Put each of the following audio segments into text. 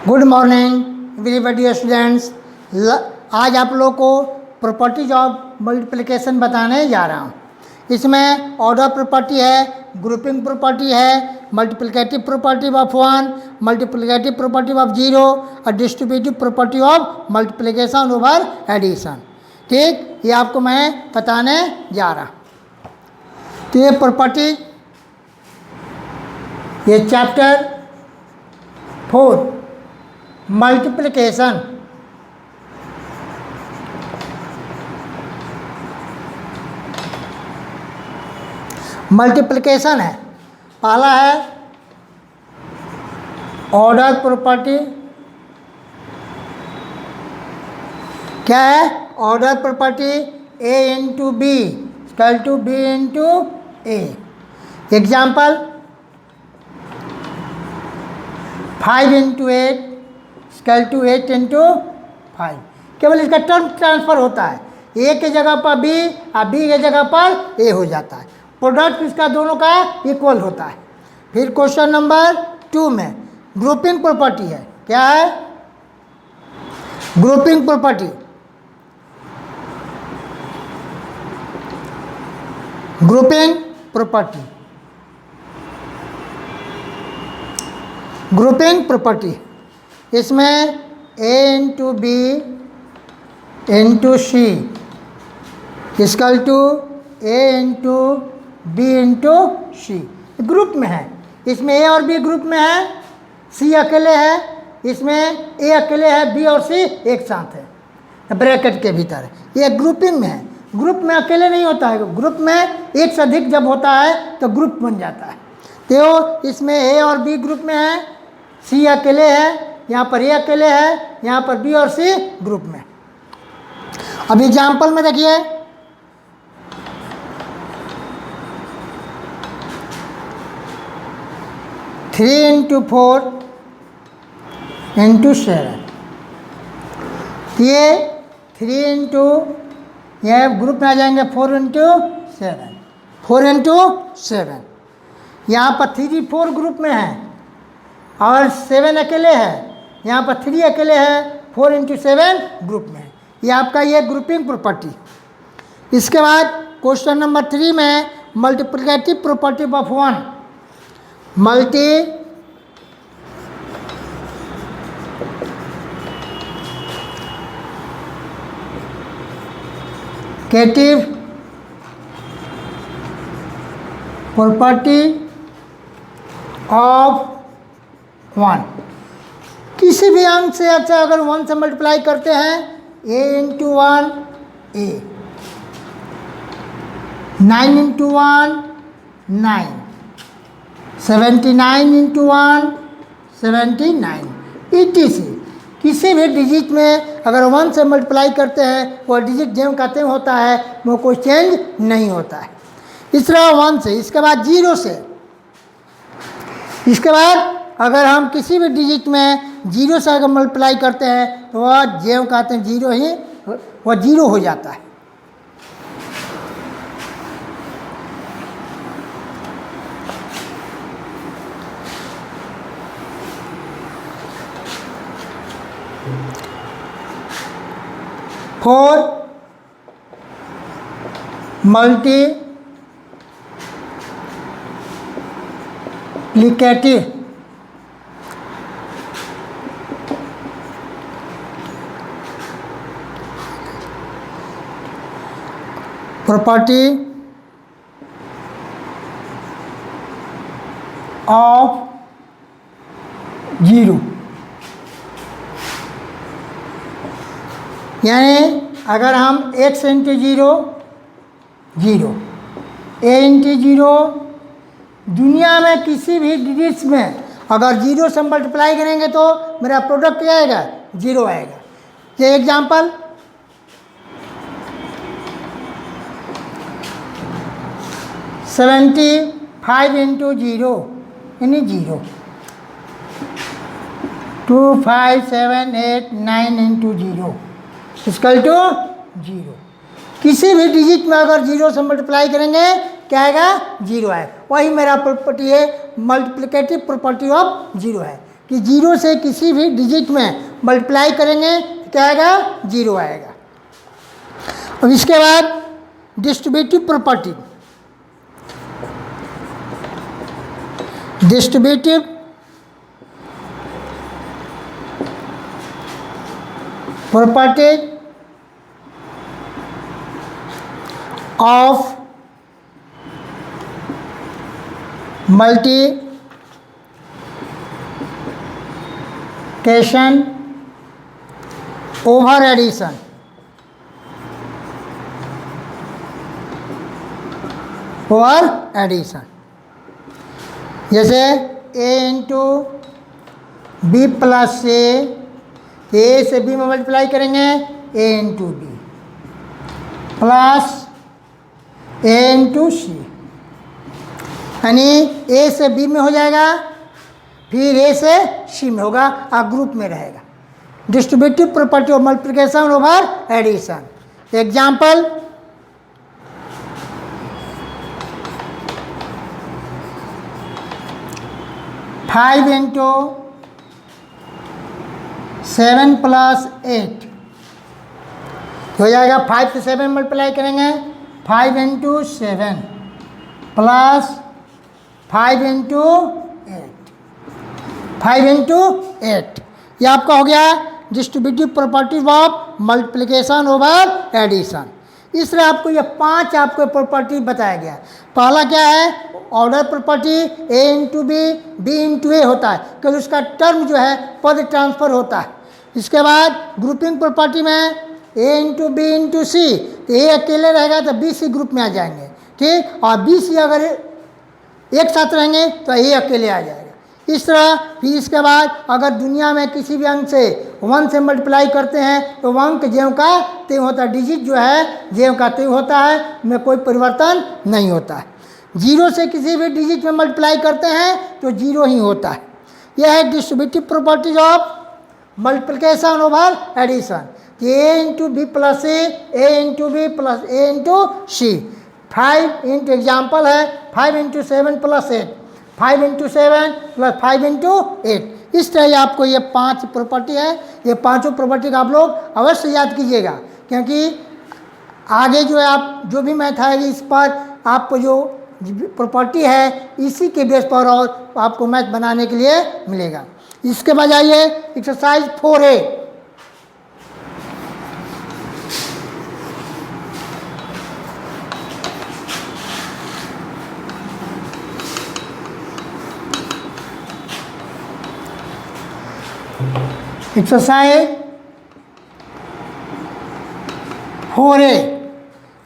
Good morning everybody students. आज आप लोग को प्रॉपर्टीज ऑफ मल्टीप्लिकेशन बताने जा रहा हूँ। इसमें ऑर्डर प्रॉपर्टी है, ग्रुपिंग प्रॉपर्टी है, multiplicative property of 1, multiplicative property of 0 और distributive property of multiplication over addition. ठीक, ये आपको मैं बताने जा रहा। तो ये प्रॉपर्टी, ये चैप्टर 4 मल्टीप्लिकेशन। मल्टीप्लिकेशन है। पहला है ऑर्डर प्रॉपर्टी। क्या है? Order property a into B equal to B into A. Example 5 into 8 equal to 8 into 5। केवल इसका टर्म ट्रांसफर होता है, ए के जगह पर बी और बी के जगह पर ए हो जाता है। प्रोडक्ट इसका दोनों का इक्वल होता है। फिर क्वेश्चन नंबर 2 में ग्रुपिंग प्रॉपर्टी है। क्या है? Grouping property. Grouping property, grouping property इसमें a into B into C equal to a into B into C. Group में है, इसमें a और b ग्रुप में है, c अकेले है, इसमें a अकेले है, b और c एक साथ है ब्रैकेट के भीतर। ये ग्रुपिंग में है। ग्रुप में अकेले नहीं होता है, ग्रुप में एक से अधिक जब होता है तो ग्रुप बन जाता है। तो इसमें a और b ग्रुप में है, c अकेले है, यहाँ पर a अकेले है, यहाँ पर b और c ग्रुप में। अब एग्जाम्पल में देखिए, थ्री इंटू 4 इंटू 7। ये 3 इंटू, ये ग्रुप में आ जाएंगे 4 इंटू 7, 4 इंटू 7। यहाँ पर 3 4 ग्रुप में है और 7 अकेले है, यहाँ पर 3 अकेले है, 4 इंटू 7 ग्रुप में है। ये आपका ये ग्रुपिंग प्रॉपर्टी। इसके बाद क्वेश्चन नंबर 3 में multiplicative property of 1। Multiplicative property of 1। किसी भी अंक से अच्छा अगर 1 से मल्टीप्लाई करते हैं, a into 1 a, 9 into 1 9, 79 into 1 79, etc। किसी भी डिजिट में अगर 1 से मल्टीप्लाई करते हैं, वो डिजिट ज्यों का त्यों होता है, वो कोई चेंज नहीं होता है। इस तरह 1 से, इसके बाद 0 से, इसके बाद अगर हम किसी भी डिजिट में 0 से अगर मल्टीप्लाई करते हैं तो वह ज्यों का त्यों 0 ही, वह 0 हो जाता है। Four multiplicative property of 0। यानी अगर हम x इंटू 0 0, a इंटू 0, दुनिया में किसी भी डिजिट्स में अगर 0 से मल्टीप्लाई करेंगे तो मेरा प्रोडक्ट क्या आएगा? 0 आएगा। ये एग्जाम्पल 75 इंटू 0 यानी 0, 2 5 7 8 9 इंटू 0 इक्वल टू 0। किसी भी डिजिट में अगर 0 से मल्टीप्लाई करेंगे क्या आएगा? 0 आएगा। वही मेरा प्रॉपर्टी है, मल्टीप्लिकेटिव प्रॉपर्टी ऑफ 0 है। कि 0 से किसी भी डिजिट में मल्टीप्लाई करेंगे तो क्या आएगा, 0 आएगा। अब इसके बाद distributive property, distributive property of multiplication over addition, over addition. जैसे a into B plus A से बी में मल्टीप्लाई करेंगे a into B plus a into C, यानी a से b में हो जाएगा, फिर a से c में होगा और ग्रुप में रहेगा। Distributive property of multiplication over addition. Example, five into 7 plus 8 हो जाएगा। 5 से 7 मल्टीप्लाई करेंगे, 5 इंटू 7 प्लस 5 इंटू 8, 5 इंटू 8। यह आपका हो गया distributive properties of multiplication over addition. इस तरह आपको ये 5 आपको प्रॉपर्टी बताया गया। पहला क्या है, order property, a into B, b into A होता है, क्योंकि उसका टर्म जो है पद ट्रांसफर होता है। इसके बाद ग्रुपिंग प्रॉपर्टी में a इंटू बी इंटू सी, तो a अकेले रहेगा तो b सी ग्रुप में आ जाएंगे, ठीक, और b सी अगर एक साथ रहेंगे तो a अकेले आ जाएगा। इस तरह फिर इसके बाद अगर दुनिया में किसी भी अंक से 1 से मल्टीप्लाई करते हैं तो वह अंक ज्यों का त्यों होता है, डिजिट जो है ज्यों का त्यों होता है, में कोई परिवर्तन नहीं होता है। 0 से किसी भी डिजिट में मल्टीप्लाई करते हैं तो 0 ही होता है। यह है distributive properties of multiplication over addition. a into B plus A into B plus A into C. 5 into example है 5 into 7 plus 8, 5 into 7 plus 5 into 8। इस तरह आपको ये 5 प्रॉपर्टी है। ये पांचों प्रॉपर्टी का आप लोग अवश्य याद कीजिएगा, क्योंकि आगे जो है आप जो भी मैथ आएगी इस पर आपको जो प्रॉपर्टी है इसी के बेस पर और आपको मैथ बनाने के लिए मिलेगा। इसके बाद आइए एक्सरसाइज 4A। एक्सरसाइज 4A,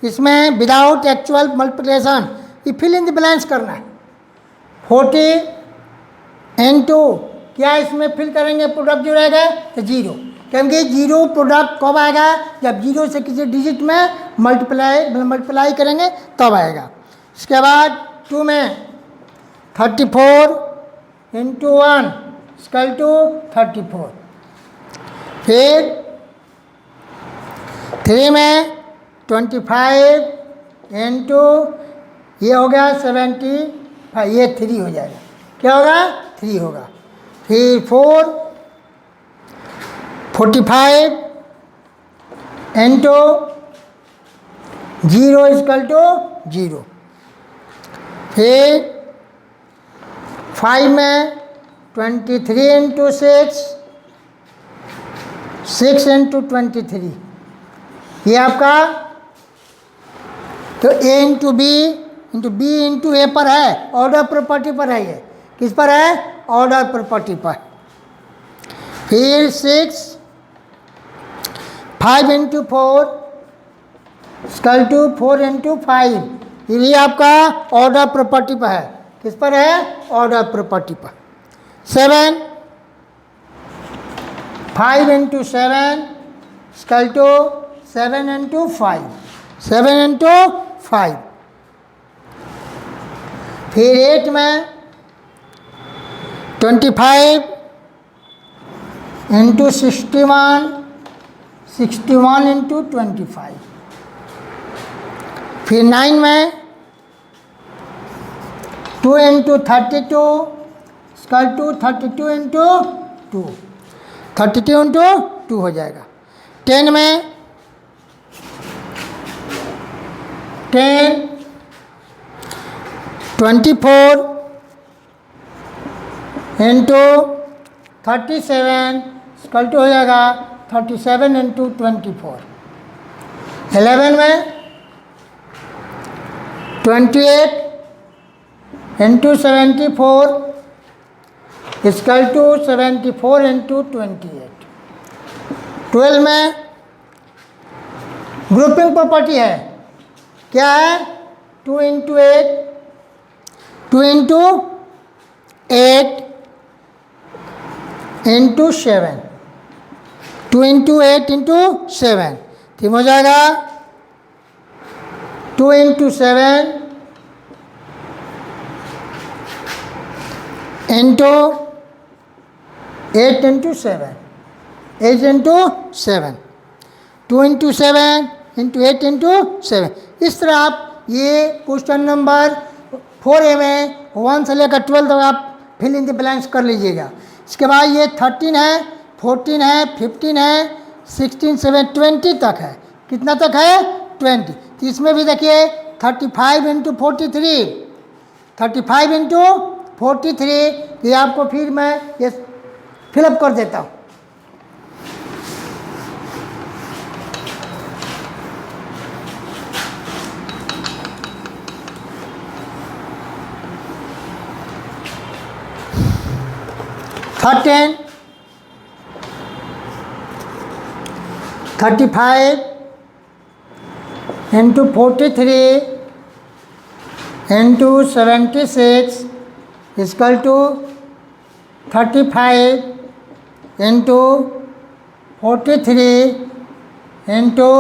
इसमें विदाउट एक्चुअल मल्टीप्लिकेशन ये फिल इन द ब्लैंक्स करना है। 40 इंटू क्या इसमें फिल करेंगे, प्रोडक्ट जो रहेगा तो 0, क्योंकि 0 प्रोडक्ट कब आएगा, जब 0 से किसी डिजिट में मल्टीप्लाई करेंगे तब आएगा। इसके बाद 2 में 34 इंटू 1 इक्वल टू 34। फिर 3 में 25 इंटू ये हो गया 75, ये 3 हो जाएगा, क्या होगा 3 होगा। फिर 45 इंटू 0 इक्वल टू 0। फिर 5 में 23 इंटू 6 इंटू 23, ये आपका तो a इंटू बी इंटू ए पर है, ऑर्डर प्रॉपर्टी पर है। ये किस पर है, ऑर्डर प्रॉपर्टी पर। फिर 5 इंटू 4 इक्वल टू 4 इंटू 5, ये आपका ऑर्डर प्रॉपर्टी पर है। किस पर है, ऑर्डर प्रॉपर्टी पर। 5 into 7 equal to 7 into 5, 7 into 5। फिर 8 में 25 इंटू 61, 61 इंटू 25। फिर 9 में 2 into 32 equal to 32 into 2, 32 into 2 हो जाएगा। 10 में 10, 24 इंटू 37 इक्वल टू हो जाएगा 37 इंटू 24। 11 में 28 इंटू 74 इक्वल टू 74 इंटू 28। 12 में ग्रुपिंग प्रॉपर्टी है, क्या है? 2 into 8, 2 into 8 into 7, 2 into 8 into 7, ठीक हो जाएगा 2 into 7 into 8 into 7, 8 into 7, 2 into 7 into 8 into 7। इस तरह आप ये क्वेश्चन नंबर 4A में 1 से लेकर 12 तक आप फिल इन द ब्लैंक्स कर लीजिएगा। इसके बाद ये 13 है, 14 है, 15 है, 16, 17, 20 तक है। कितना तक है? 20। तो इसमें भी देखिए 35 इंटू 43, 35 इंटू 43, ये आपको फिर मैं ये फिलअप कर देता हूँ। Thirteen 35 into 43 into 76 equal to 35 into 43 into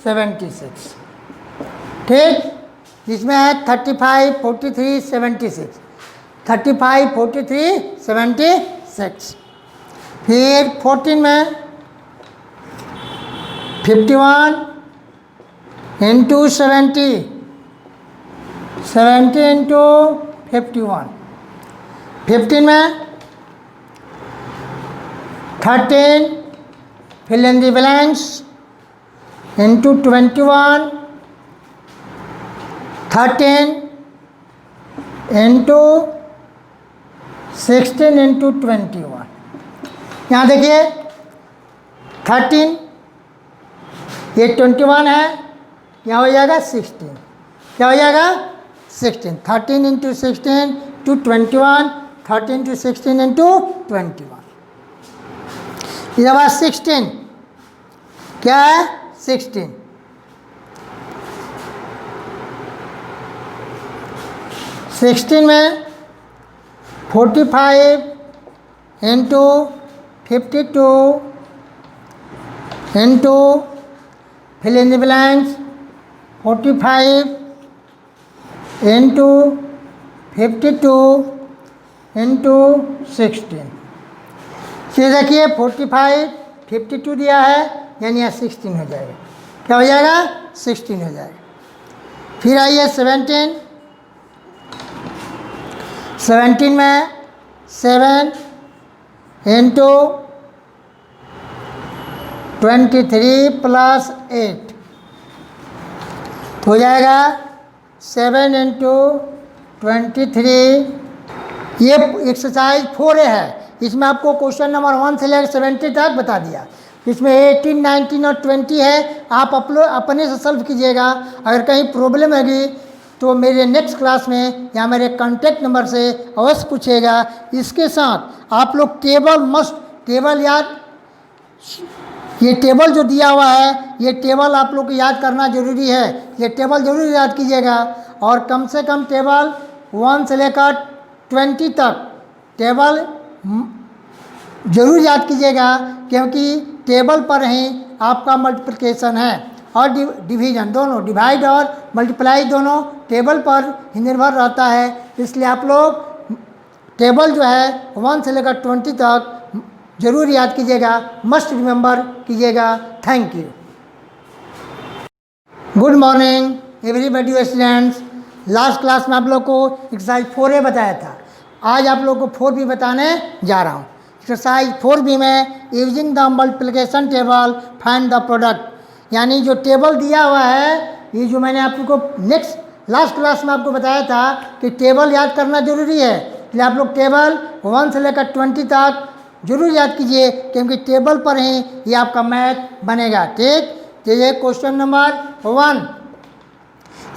76। ठीक, इसमें है 35, 43, 76, 35, 43, 76। फिर 14 में 51 इंटू 70, 70 इंटू 51। 15 में 13 fill in the blanks into 21, 13 into 16 into 21। यहाँ देखिए 13, ये 21 है, यहाँ हो जाएगा 16, क्या हो जाएगा 16। 13 इंटू 16 टू 21, 13 इंटू 16 इंटू 21। इसके बाद 16, क्या है 16, 16 में 45 into 52 into fill in the blanks 45 into 52 into 16। ये देखिए 45, 52 दिया है, यानी यहाँ 16 हो जाएगा। क्या हो जाएगा 16 हो जाएगा। फिर आइए 17, 17 में 7 इंटू 23 प्लस 8 हो जाएगा 7 इंटू 23। ये एक्सरसाइज 4A है। इसमें आपको क्वेश्चन नंबर 1 से लेकर 70 तक बता दिया। इसमें 18, 19 और 20 है, आप अपने से सॉल्व कीजिएगा। अगर कहीं प्रॉब्लम होगी तो मेरे नेक्स्ट क्लास में या मेरे कॉन्टैक्ट नंबर से अवश्य पूछेगा। इसके साथ आप लोग टेबल याद, ये टेबल जो दिया हुआ है, ये टेबल आप लोग को याद करना जरूरी है। ये टेबल जरूर याद कीजिएगा और कम से कम टेबल 1 से लेकर 20 तक टेबल जरूर याद कीजिएगा, क्योंकि टेबल पर ही आपका मल्टीप्लिकेशन है और डिवीजन दोनों, डिवाइड और मल्टीप्लाई दोनों टेबल पर ही निर्भर रहता है। इसलिए आप लोग टेबल जो है 1 से लेकर 20 तक जरूर याद कीजिएगा, मस्ट रिमेंबर कीजिएगा। Thank you. Good morning everybody students. Last class में आप लोग को एक्सरसाइज 4A बताया था, आज आप लोग को 4B बताने जा रहा हूँ। एक्सरसाइज 4b में using the multiplication table find the product, यानी जो टेबल दिया हुआ है, ये जो मैंने आपको लास्ट क्लास में आपको बताया था कि टेबल याद करना जरूरी है, इसलिए आप लोग टेबल 1 से लेकर 20 तक जरूर याद कीजिए, क्योंकि टेबल पर ही ये आपका मैथ बनेगा। ठीक, तो ये question number 1,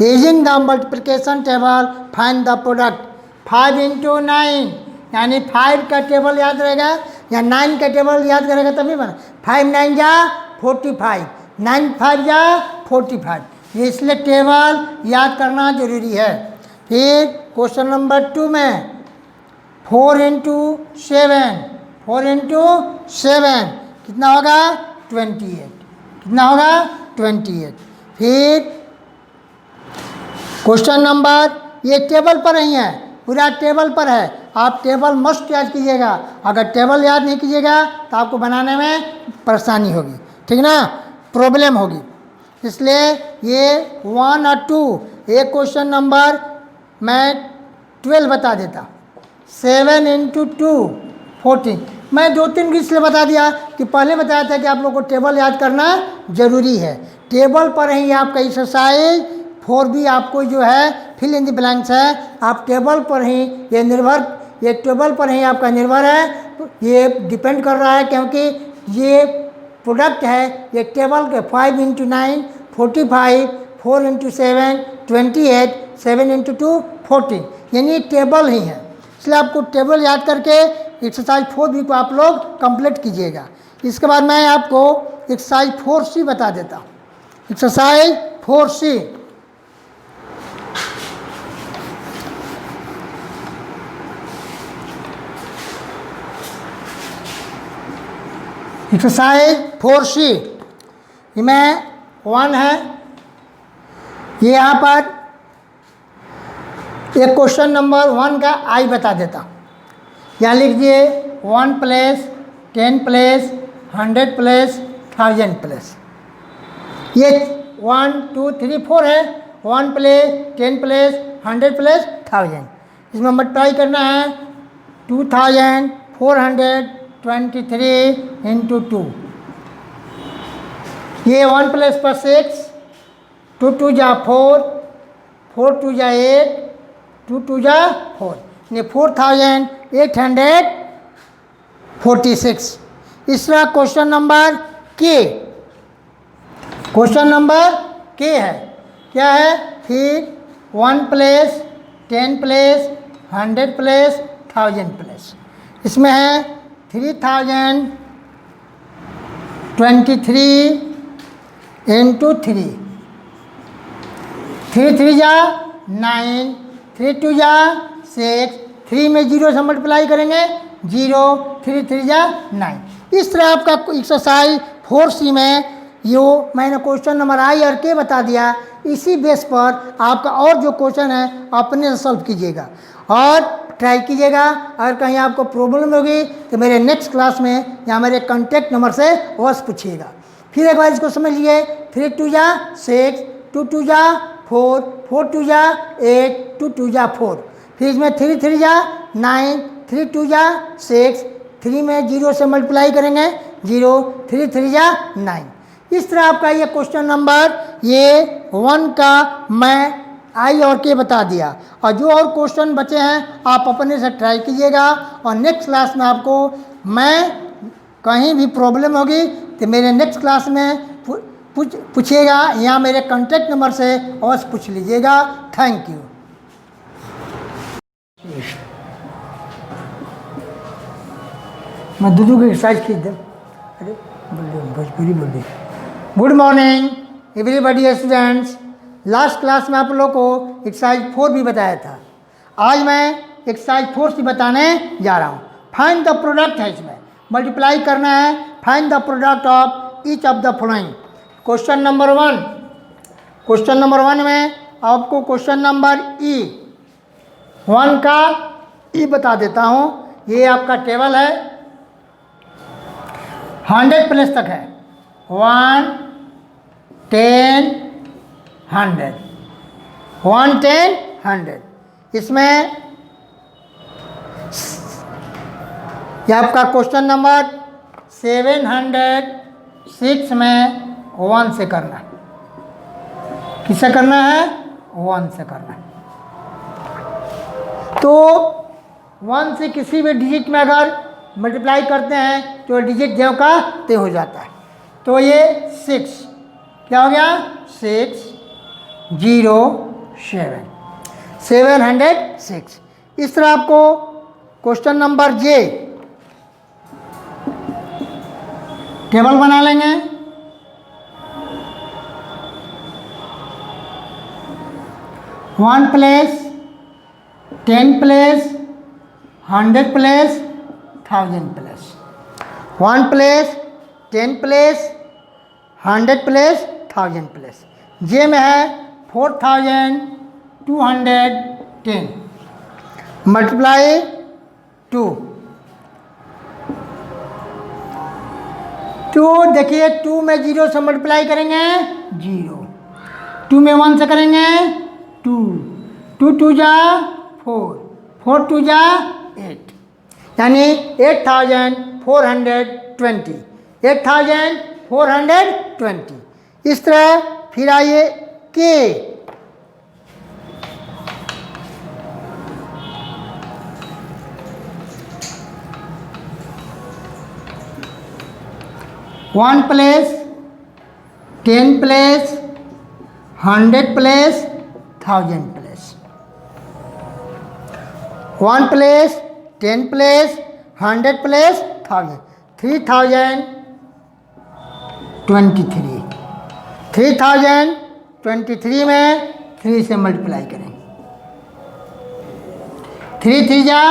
using the multiplication table find the product. 5 × 9 यानी 5 का टेबल याद रहेगा या 9 का टेबल याद करेगा तभी बना। 5 9 जा 45, 9 5 जा 45, ये इसलिए टेबल याद करना जरूरी है। फिर क्वेश्चन नंबर 2 में 4 × 7, 4 × 7 कितना होगा 28, कितना होगा 28। फिर क्वेश्चन नंबर, ये टेबल पर नहीं है, पूरा टेबल पर है, आप टेबल मस्ट याद कीजिएगा, अगर टेबल याद नहीं कीजिएगा तो आपको बनाने में परेशानी होगी, ठीक ना, प्रॉब्लम होगी। इसलिए ये 1 और 2, एक क्वेश्चन नंबर मैं 12 बता देता। 7 × 2 14, मैं 2-3 इसलिए बता दिया कि पहले बताया था कि आप लोग को टेबल याद करना जरूरी है। टेबल पर ही आपका एक्सरसाइज 4b आपको जो है फिल इन द ब्लैंक्स है, आप टेबल पर ही ये टेबल पर ही आपका निर्भर है, ये डिपेंड कर रहा है, क्योंकि ये प्रोडक्ट है, ये टेबल के 5 × 9 45, 4 × 7 28, 7 × 2 14, यानी टेबल ही है, इसलिए आपको टेबल याद करके एक्सरसाइज 4b को आप लोग कंप्लीट कीजिएगा। इसके बाद मैं आपको एक्सरसाइज 4c बता देता हूँ। एक्सरसाइज 4c, एक्सरसाइज 4c में 1 है, ये यहाँ पर एक क्वेश्चन नंबर 1 का आई बता देता हूँ। यहाँ लिख दिए 1 प्लस 10 प्लस 100 प्लस 1000 प्लस, ये 1 2 3 4 है, 1 प्लस 10 प्लस 100 प्लस 1000, इसमें मल्टीप्लाई करना है 2423 × 2, ये 1 प्लस पर 6, 2 2 जा 4, 4 2 जा 8, 2 2 जा 4, ये 4846। इसका क्वेश्चन नंबर के, क्वेश्चन नंबर के है, क्या है, फिर 1 प्लस 10 प्लस 100 प्लस 1000 प्लस, इसमें है 3023 × 3, 3 3 जा 9, 3 2 जा 6, 3 में 0 से मल्टीप्लाई करेंगे 0, 3 3 जा 9। इस तरह आपका एक्सरसाइज 4c में यो मैंने क्वेश्चन नंबर आई और के बता दिया, इसी बेस पर आपका और जो क्वेश्चन है अपने से सॉल्व कीजिएगा और ट्राई कीजिएगा। अगर कहीं आपको प्रॉब्लम होगी तो मेरे नेक्स्ट क्लास में या मेरे कॉन्टैक्ट नंबर से अवश्य पूछिएगा। फिर एक बार इसको समझ लिए, 3 2 जा 6, 2 2 जा 4, 4 2 जा 8, 2 2 जा 4, फिर इसमें 3 3 जा 9, 3 2 जा 6, 3 में 0 से मल्टीप्लाई करेंगे 0, 3 3 जा 9। इस तरह आपका ये क्वेश्चन नंबर ये 1 का मैं आई और के बता दिया, और जो और क्वेश्चन बचे हैं आप अपने से ट्राई कीजिएगा, और नेक्स्ट क्लास में आपको मैं कहीं भी प्रॉब्लम होगी तो मेरे नेक्स्ट क्लास में पूछिएगा या मेरे कॉन्टैक्ट नंबर से अवश्य पूछ लीजिएगा। Thank you. मैं दूधू की एक्सरसाइज की दे, अरे भोजपुरी बोल दी। Good morning everybody students, last class में आप लोग को एक्सरसाइज 4 भी बताया था, आज मैं एक्सरसाइज 4 बताने जा रहा हूँ। फाइंड द प्रोडक्ट है, इसमें मल्टीप्लाई करना है, find the product of each of the following. Question number 1, question number 1 में आपको क्वेश्चन नंबर 1 का बता देता हूँ। ये आपका टेबल है, 100 प्लस तक है, 1 10 100, 1 10 100। इसमें ये आपका क्वेश्चन नंबर 706 में 1 से करना है। किससे करना है? 1 से करना है। तो 1 से किसी भी डिजिट में अगर मल्टीप्लाई करते हैं तो डिजिट जो का ते हो जाता है। तो ये 6 क्या हो गया? 607 706। इस तरह आपको क्वेश्चन नंबर जे टेबल बना लेंगे। One place, 10 place, 100 place, 1000 place. 1 place, 10 place, 100 place, 1000 place. जे में है 4210 मल्टीप्लाई 2। देखिए 2 में 0 से मल्टीप्लाई करेंगे 0, 2 में 1 से करेंगे 2, 2 2 जा 4, 4 2 जा 8, यानी 8420, 8420। इस तरह फिर आइए के, one place, 10 place, 100 place, 1000 place. 1 place, 10 place, 100 place, 1000, 3023। 3023 में 3 से मल्टीप्लाई करेंगे। 3 3 जा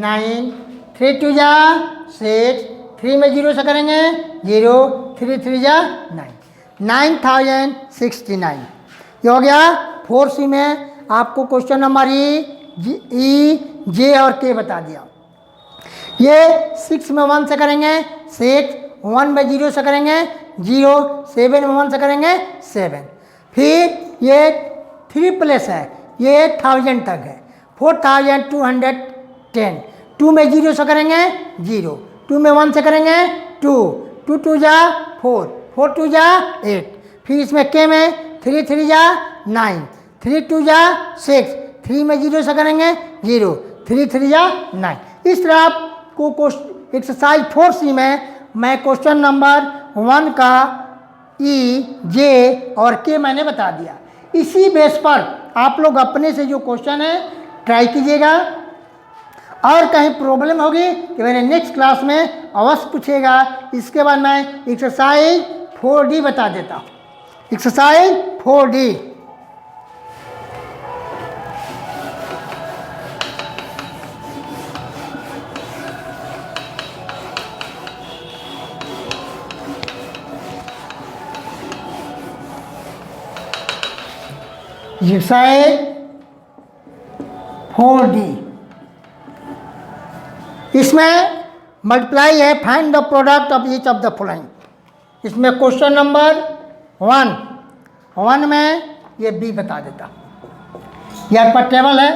9, 3 2 जा 6, 3 में 0 से करेंगे 0, 3 3 जा 9, 9069। ये हो गया 4C में आपको क्वेश्चन नंबर ई, जे और के बता दिया। ये 6 में 1 से करेंगे 6, 1 में 0 से करेंगे 0, 7 में 1 से करेंगे 7। फिर ये 3 प्लेस है, ये 1000 तक है, 4210। 2 में 0 से करेंगे 0, 2 में 1 से करेंगे 2, 2 2 जा 4, 4 2 जा 8। फिर इसमें के में 3 3 जा 9, 3 2 जा 6, 3 में 0 से करेंगे 0, 3 3 जा 9। इस तरह आपको एक्सरसाइज 4C में मैं क्वेश्चन नंबर 1 का ई, जे और के मैंने बता दिया। इसी बेस पर आप लोग अपने से जो क्वेश्चन है ट्राई कीजिएगा, और कहीं प्रॉब्लम होगी कि मैंने नेक्स्ट क्लास में अवश्य पूछेगा। इसके बाद मैं एक्सरसाइज 4D बता देता हूँ। Exercise 4D, exercise 4D। इसमें मल्टीप्लाई है, find the product of each of the following. इसमें क्वेश्चन नंबर 1 में ये बी बता देता। यहाँ पर टेबल है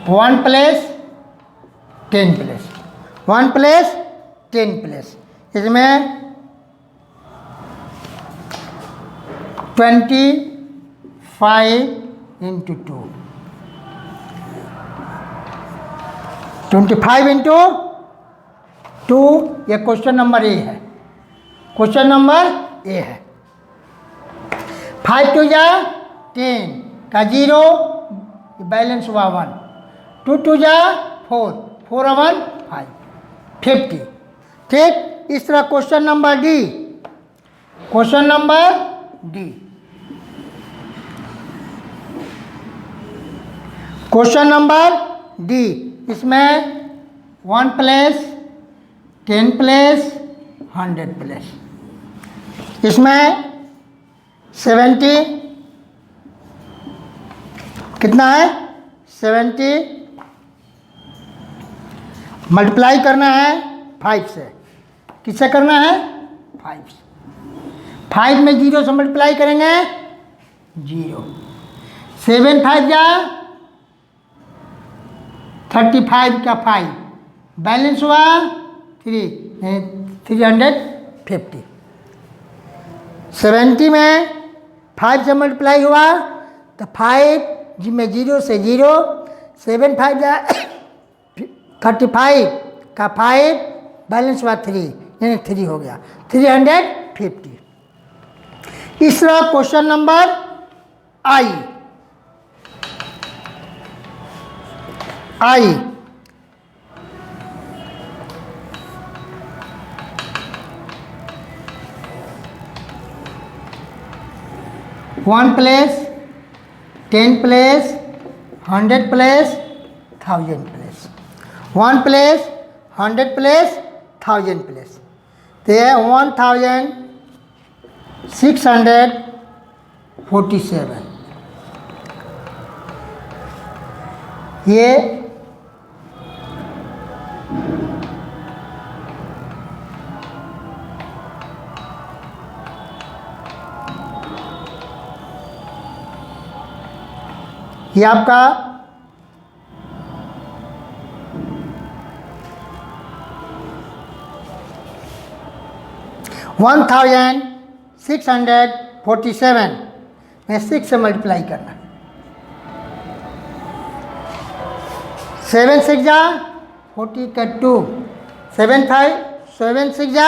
1 प्लेस 10 प्लेस, 1 प्लेस 10 प्लेस। इसमें 25 इंटू 2, 25 इंटू 2, ये क्वेश्चन नंबर ए है। क्वेश्चन नंबर ए है। 5 2 जा 10 का 0, बैलेंस हुआ 1, 2 2 जा 4, 4 1 5, 50। ठीक, इस तरह question number D, question number D, question number D. इसमें 1 प्लेस, 10 प्लेस, 100 प्लेस। इसमें 70 कितना है? 70 मल्टीप्लाई करना है 5 से। किससे करना है? 5 से। 5 में 0 से मल्टीप्लाई करेंगे 0, 7 5 जा 35 का 5 बैलेंस हुआ 350। 70 में 5 से मल्टीप्लाई हुआ तो 5 में 0 से 0, 7 5 जा 35 का 5 बैलेंस हुआ 3 यानी 3 हो गया 350। इस तरह क्वेश्चन नंबर आई 1 place, 10 place, 100 place, 1000 place. 1 place, 100 place, 1000 place. तो 1647। ये आपका 1647 में 6 से मल्टीप्लाई करना। 7 6 जा 40 का 2, 7 6 जा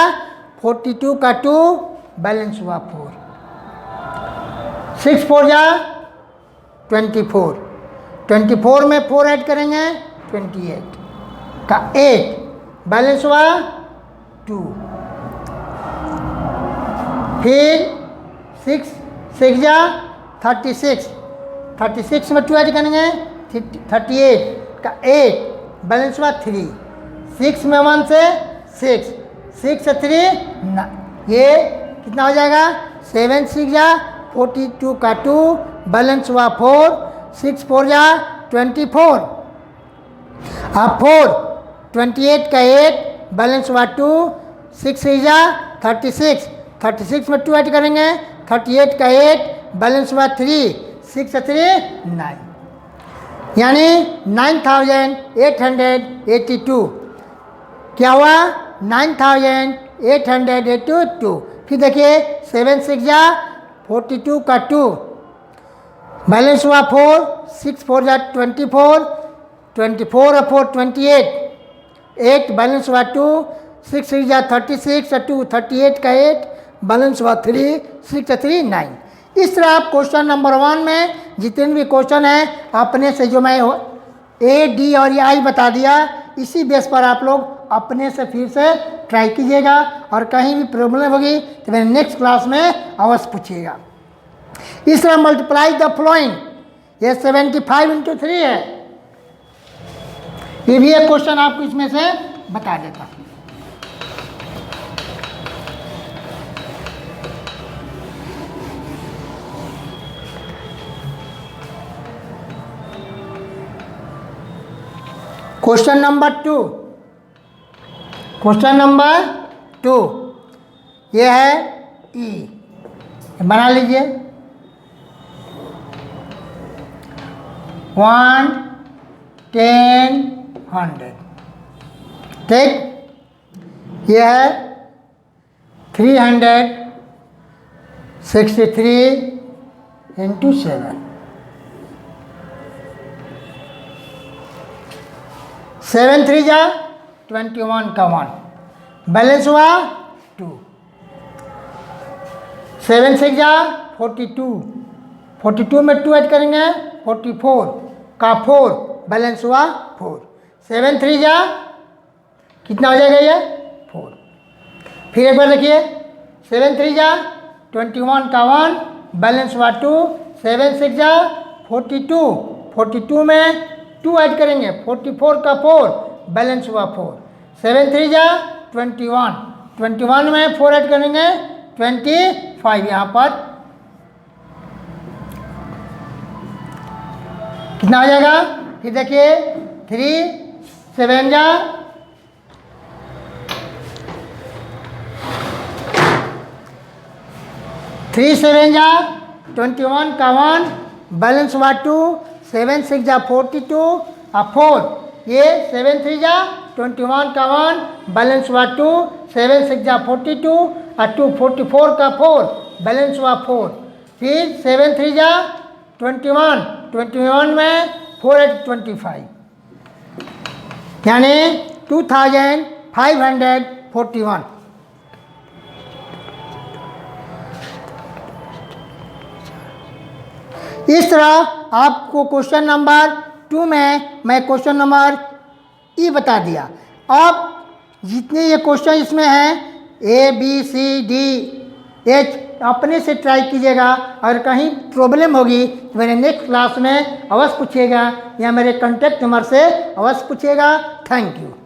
42 का 2 बैलेंस हुआ 4, 6 4 जा 24, 24 में 4 ऐड करेंगे 28 का 8 बैलेंस हुआ 2। फिर 6 6 जा 36, 36 में 2 ऐड करेंगे 38 का 8 बैलेंस हुआ 3। 6 में 1 से 6, 6 से 3 9, ये कितना हो जाएगा 7 6 जा 42 का 2 बैलेंस हुआ 4, 6 4 जा 24, अब 4 28 का 8 बैलेंस हुआ 2, 6 6 जा 36, 36 में 2 ऐड करेंगे 38 का 8 बैलेंस हुआ 3, 6 से 3 9 यानी 9882। क्या हुआ 9882। फिर देखिए 7 6 जा 42 का 2 बैलेंस हुआ 4, 6 4 जा 24, 24 और 4 28, 8 बैलेंस हुआ 2, 6 6 जा 36 और 2 38 का 8 बैलेंस हुआ 3, 6 3 9। इस तरह आप क्वेश्चन नंबर 1 में जितने भी क्वेश्चन हैं अपने से जो मैं ए डी और आई बता दिया इसी बेस पर आप लोग अपने से फिर से ट्राई कीजिएगा और कहीं भी प्रॉब्लम होगी तो मेरे नेक्स्ट क्लास में अवश्य पूछिएगा। इस तरह मल्टीप्लाई द फ्लोइंग, ये 75 × 3 है। ये भी एक क्वेश्चन आपको इसमें से बता देता। क्वेश्चन नंबर 2, क्वेश्चन नंबर 2 ये है ई, बना लीजिए 1 10 100। ठीक, ये है 363 × 7, 7 3 जा 21 का 1 बैलेंस हुआ 2, 7 6 जा 42, 42 में 2 ऐड करेंगे 44 का 4 बैलेंस हुआ 4, 7 3 जा कितना हो जाएगा ये 4। फिर एक बार देखिए 7 3 जा 21 का 1 बैलेंस हुआ 2, 7 6 जा 42, 42 में 2 ऐड करेंगे 44 का 4 बैलेंस हुआ 4, 7 3 जा 21, 21 में 4 ऐड करेंगे 25 यहाँ पर कितना हो जाएगा। फिर देखिए 3 7 जा 3 7 जा 21 का 1 बैलेंस हुआ 2, 7 6 जा 42 और 4 ये 7 3 जा 21 का 1, बैलेंस हुआ 2, 7 6 जा 42 और 2 44 का 4, बैलेंस हुआ 4। फिर 7 3 जा 21, 21 में 4 8 25, यानी 2541। इस तरह आपको क्वेश्चन नंबर 2 में मैं क्वेश्चन नंबर ई बता दिया। अब जितने ये क्वेश्चन इसमें हैं A B C D H अपने से ट्राई कीजिएगा, और कहीं प्रॉब्लम होगी तो मेरे नेक्स्ट क्लास में अवश्य पूछिएगा या मेरे कॉन्टैक्ट नंबर से अवश्य पूछिएगा। Thank you.